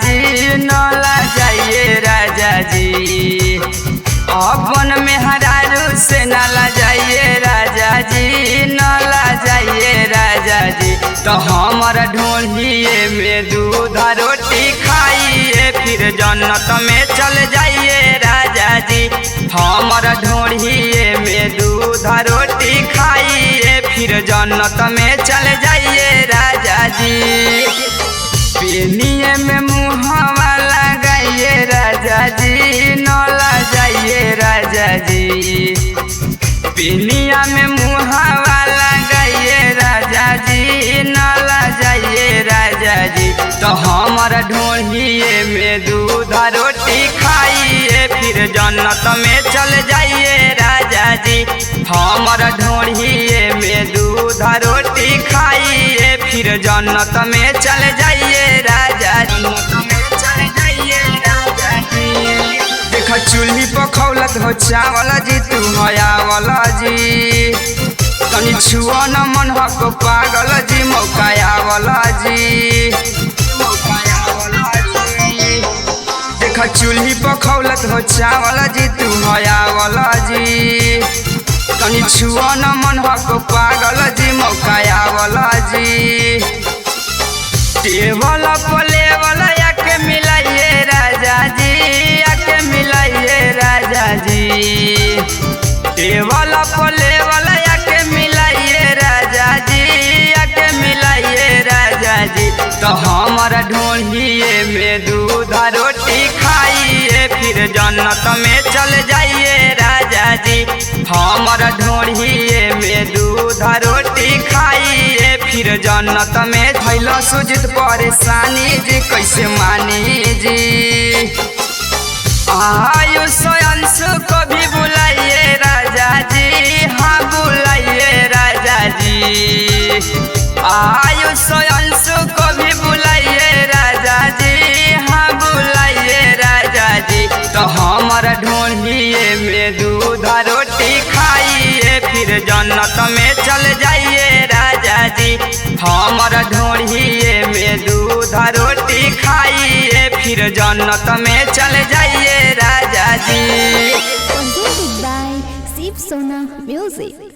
जी नला जाइए राजा जी। अपन में हरारू से नाला जाइए राजा जी नला जाइए राजा जी। तो हमारा ढोलिए में दूध रोटी खाइए फिर जन्नत में चल जाइए राजा जी। हमारा ढोलिए में दूध रोटी खाइए फिर जन्नत में चल जाइए राजा जी। पेनिए में मुहवा लगाइए राजा जी नला जाइए राजा जी। पेनिया में मुहवा लगाइए राजा जी नला जाइए राजा जी। तो हमारा ढोलिए में दूध रोटी खाइए फिर जन्नत में चल जाइए राजा जी। हमारा ढोलिए में दूध रोटी खाइए फिर जन्नत में चल जाइए राजा जी। देखा चूल्ही पर खौलत हो चावल जी तू हयावल जी। तनी छुआ न मन हको पागल जी मौकायावल जी। देखा चूल्ही पर खौलत हो चावल जी तू हयावल जी। तनी छुआ न मन हको पागल जी मौकायावल जी। टेबल पलेवल आके मिलाइए राजा जी आके मिलाइए राजा जी। टेबल पलेवल आके मिलाइए राजा जी आके मिलाइए राजा जी। तो हमारा ढोलिए में दूध रोटी खाइए फिर जन्नत में चल जाइए राजा जी। हमारा ढोलिए में दूध रोटी खाइए फिर जन्नत में धैला सुजित परेशानी जी कैसे मानी जी। आयुष अंशु को भी बुलाइए राजा जी हाँ बुलाइए राजा जी। आयुष अंशु को भी बुलाइए राजा जी हाँ बुलाइए राजा जी। तो हमारा ढोलिए में दूध रोटी खाइए फिर जन्नत में चल जाइए राजा जी। हमारा ढोलिए में दूध रोटी खाइए फिर जन्नत में चल जाइए राजा जी। Presented by Shiv Sona Music।